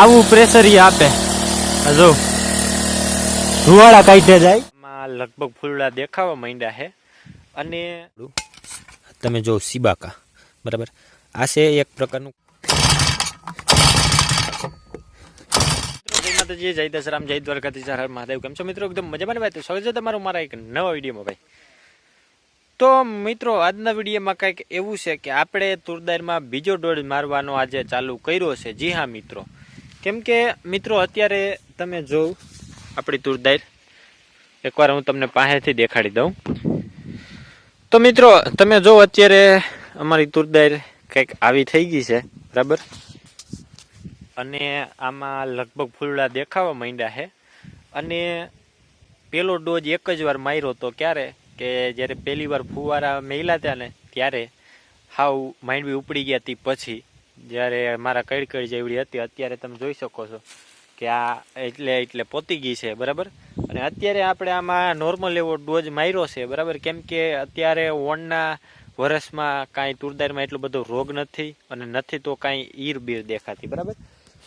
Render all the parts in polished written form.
આવું પ્રેશર ઈ આપે જો ધુવાળા કાઢે જાય માં લગભગ ફૂલડા દેખાવા માંડ્યા છે અને તમે જો સિબાકા બરાબર આ છે એક પ્રકારનું જય માતાજી જય દશરામ જય દ્વારકાધીશ હર મહાદેવ કેમ છો મિત્રો એકદમ મજામાં ભાઈ તો સ્વાગત છે તમારું મારા એક નવા વિડીયોમાં ભાઈ તો મિત્રો આજના વિડીયોમાં કંઈક એવું છે કે આપણે તુરદારમાં બીજો ડોઝ મારવાનો આજે ચાલુ કર્યો છે જી હા મિત્રો કેમ કે મિત્રો અત્યારે તમે જો આપણી તુરદાર એકવાર હું તમને પાસેથી દેખાડી દઉં તો મિત્રો તમે જો અત્યારે અમારી તુરદાર કંઈક આવી થઈ ગઈ છે બરાબર અને આમાં લગભગ ફૂલડા દેખાવા માંડ્યા છે અને પેલો ડોઝ એક જ વાર માર્યો તો ક્યારે કે જ્યારે પહેલી વાર ફુવારા મેલ્યા હતા ને ત્યારે હાવ માંડવી ઉપડી ગયા હતી પછી જ્યારે મારા કડકડ જેવડી હતી અત્યારે તમે જોઈ શકો છો કે આ એટલે પોતી ગઈ છે બરાબર અને અત્યારે આપણે આમાં નોર્મલ એવો ડોઝ માર્યો છે બરાબર કેમ કે અત્યારે ઓણના વર્ષમાં કાંઈ તુરદારમાં એટલો બધો રોગ નથી અને નથી તો કાંઈ ઈર બીર દેખાતી બરાબર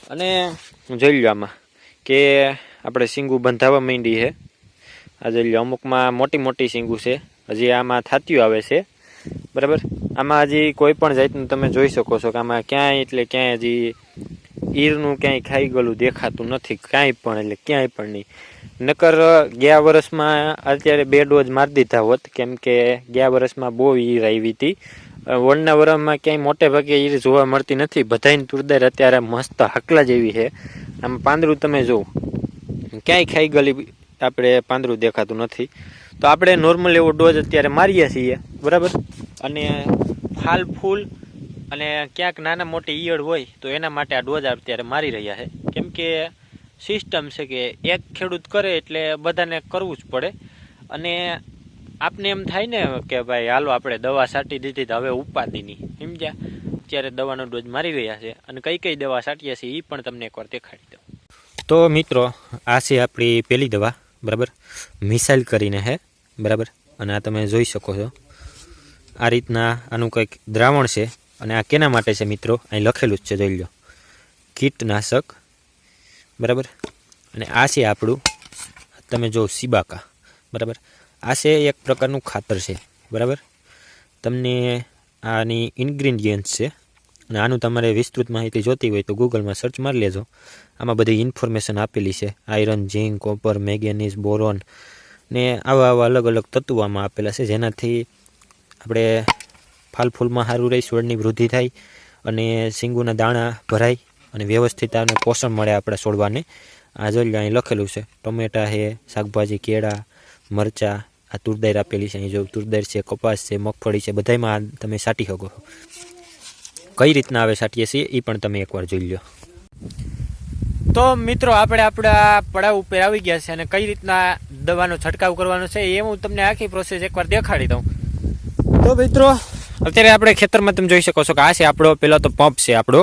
અને જોઈ લો આમાં કે આપણે સિંગુ બંધાવા માંડી છે આ જોઈ લો અમુકમાં મોટી મોટી સિંગુ છે હજી આમાં થાતીઓ આવે છે બરાબર આમાં હજી કોઈ પણ જાતનું તમે જોઈ શકો છો કે આમાં ક્યાંય એટલે ક્યાંય હજી ઈરનું ક્યાંય ખાઈ ગયેલું દેખાતું નથી કાંઈ પણ એટલે ક્યાંય પણ નહીં નકર ગયા વર્ષમાં અત્યારે 2 ડોઝ મારી દીધા હોત કેમ કે ગયા વર્ષમાં બહુ ઈર આવી હતી વણના વર્ષમાં ક્યાંય મોટે ભાગે ઈર જોવા મળતી નથી બધાની તુરદાર અત્યારે મસ્ત હાકલા જેવી છે આમાં પાંદડું તમે જુઓ ક્યાંય ખાઈ ગયેલી આપણે પાંદડું દેખાતું નથી તો આપણે નોર્મલ એવો ડોઝ અત્યારે મારીએ છીએ બરાબર અને ફાલ ફૂલ અને ક્યાંક નાના મોટી ઈયળ હોય તો એના માટે આ ડોઝ અત્યારે મારી રહ્યા છે કેમ કે સિસ્ટમ છે કે એક ખેડૂત કરે એટલે બધાને કરવું જ પડે અને આપને એમ થાય ને કે ભાઈ હાલો આપણે દવા છાંટી દીધી તો હવે ઉપાદી નહીં સમજ્યા અત્યારે દવાનો ડોઝ મારી રહ્યા છે અને કઈ કઈ દવા છાંટીએ છીએ એ પણ તમને એકવાર દેખાડી દઉં તો મિત્રો આ છે આપણી પહેલી દવા બરાબર મિસાઇલ કરીને છે બરાબર અને આ તમે જોઈ શકો છો આ રીતના આનું કંઈક દ્રાવણ છે અને આ કેના માટે છે મિત્રો અહીં લખેલું જ છે જોઈ લો કીટનાશક બરાબર અને આ છે આપણું તમે જો સિબાકા બરાબર આ છે એક પ્રકારનું ખાતર છે બરાબર તમને આની ઇન્ગ્રીડિયન્ટ્સ છે અને આનું તમારે વિસ્તૃત માહિતી જોતી હોય તો ગૂગલમાં સર્ચ મારી લેજો આમાં બધી ઇન્ફોર્મેશન આપેલી છે આયરન ઝીંક કોપર મેંગેનીઝ બોરોન ને આવા અલગ અલગ તત્વો આમાં આપેલા છે જેનાથી આપણે ફાલ ફૂલમાં સારું રહી છોડની વૃદ્ધિ થાય અને સિંગુના દાણા ભરાય અને વ્યવસ્થિત આને પોષણ મળે આપણે છોડવાને આ જોઈ અહીં લખેલું છે ટમેટા છે શાકભાજી કેળા મરચાં આ તુરદાર આપેલી છે અહીં જો તુરદાર છે કપાસ છે મગફળી છે બધામાં તમે છાંટી શકો છો કઈ રીતના આવે છાંટીએ છીએ એ પણ તમે એકવાર જોઈ લો તો મિત્રો આપણે આપણા પડાવ ઉપર આવી ગયા છે અને કઈ રીતના દવાનો છંટકાવ કરવાનો છે એ હું તમને આખી પ્રોસેસ એકવાર દેખાડી દઉં તો મિત્રો અત્યારે આપણે ખેતરમાં તમે જોઈ શકો છો કે આ છે આપણો પહેલો તો પંપ છે આપણો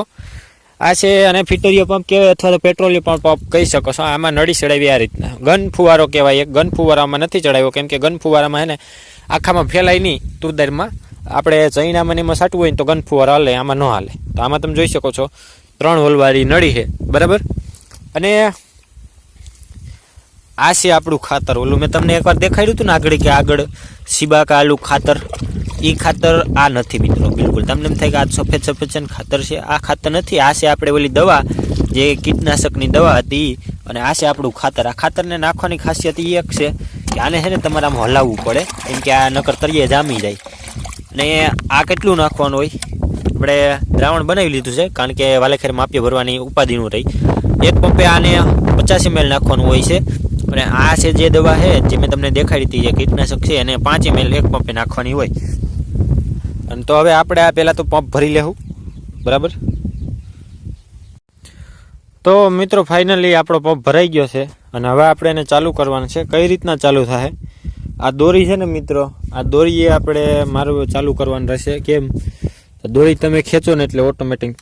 આ છે અને ફિટરીયો પંપ કહેવાય અથવા તો પેટ્રોલિયમ પંપ કહી શકો છો આમાં નળી ચડાવી આ રીતના ગન ફુવારો કહેવાય એક ગન ફુવારામાં નથી ચડાવ્યો કેમ કે ગન ફુવારામાં હે ને આખામાં ફેલાય નહીં તુરદારમાં આપણે ચૈનામાં એમાં છાંટવું હોય તો ગન ફુવારા હાલે આમાં ન હાલે તો આમાં તમે જોઈ શકો છો 3 હોલવાળી નળી છે બરાબર અને આ છે આપણું ખાતર ઓલું મેં તમને એકવાર દેખાડ્યું હતું ને આગળ કે આગળ સિબાકા આલુ ખાતર એ ખાતર આ નથી મિત્રો બિલકુલ તમને એમ થાય કે આ સફેદ છે ખાતર છે આ ખાતર નથી આ છે આપણે ઓલી દવા જે કીટનાશકની દવા હતી અને આ છે આપણું ખાતર આ ખાતરને નાખવાની ખાસિયત એ એક છે કે આને છે ને તમારે આમ હલાવવું પડે કેમ કે આ નકર તળિયે જામી જાય અને આ કેટલું નાખવાનું હોય આપણે દ્રાવણ બનાવી લીધું છે કારણ કે વાલેખેર માપીએ ભરવાની ઉપાધિનું રહી એક પંપે આને 50 ml નાખવાનું હોય છે અને આ છે જે દવા છે જે મેં તમને દેખાડી હતી જે કીટનાશક છે એને 5 ml એક પંપે નાખવાની હોય અને તો હવે આપણે આ પહેલાં તો પંપ ભરી લેવું બરાબર તો મિત્રો ફાઇનલી આપણો પંપ ભરાઈ ગયો છે અને હવે આપણે એને ચાલુ કરવાનું છે કઈ રીતના ચાલુ થાય આ દોરી છે ને મિત્રો આ દોરીએ આપણે મારું ચાલુ કરવાનું રહેશે કેમ દોરી તમે ખેંચો ને એટલે ઓટોમેટિક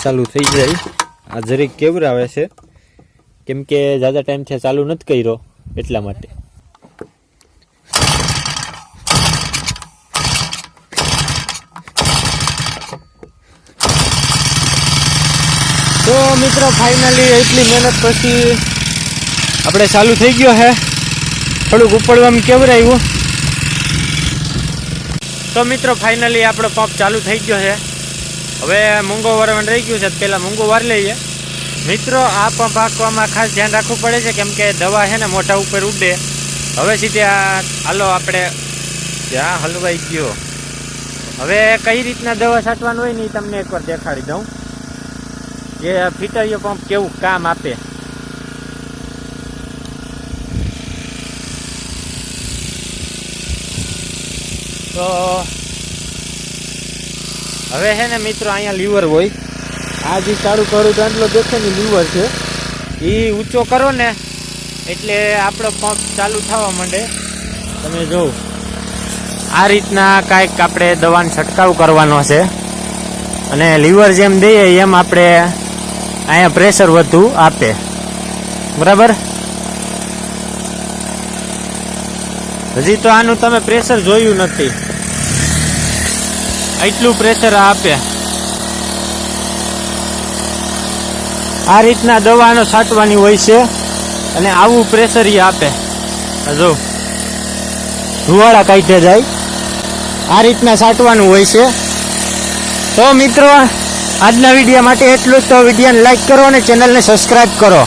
ચાલુ થઈ જાય આ જરીક કેવરાવે છે કેમ કે ज़्यादा ટાઈમથી ચાલુ નથી કર્યો એટલા માટે તો મિત્રો ફાઇનલી એટલી મહેનત પછી આપણે ચાલુ થઈ ગયો છે. થોડુંક ઉપડવામાં કેવરાયું. તો મિત્રો ફાઇનલી આપણો પંપ ચાલુ થઈ ગયો છે. હવે મૂંગો વારવાનું રહી ગયું છે, પહેલાં મૂંગો વારી લઈએ. મિત્રો આ પંપ હાંકવામાં ખાસ ધ્યાન રાખવું પડે છે, કેમ કે દવા છે ને મોઢા ઉપર ઉડે. હવે સીધે હાલો આપણે જ્યાં હલવાઈ ગયો. હવે કઈ રીતના દવા છાંટવાનું હોય ને એ તમને એકવાર દેખાડી દઉં કે ફિટરીયો પંપ કેવું કામ આપે. તો હવે છે ને મિત્રો અહીંયા લીવર હોય. આ જે ચાલુ કરું તો આટલો દેખે ને લીવર છે, એ ઊંચો કરો ને એટલે આપણો પંપ ચાલુ થવા માંડે. તમે જો આ રીતના કાંઈક આપણે દવાનો છંટકાવ કરવાનો છે, અને લીવર જેમ દઈએ એમ આપણે અહીંયા પ્રેશર વધુ આપે. બરાબર. હજી તો આનું તમે પ્રેશર જોયું નથી, એટલું પ્રેશર આપે. આ રીતના દવાનો છાંટવાની હોય છે, અને આવું પ્રેશર એ આપે. જો ધુવાળા કાઢે જાય, આ રીતના છાંટવાનું હોય છે. તો મિત્રો આજના વિડીયો માટે એટલું જ. તો વિડીયોને લાઈક કરો અને ચેનલને સબસ્ક્રાઈબ કરો.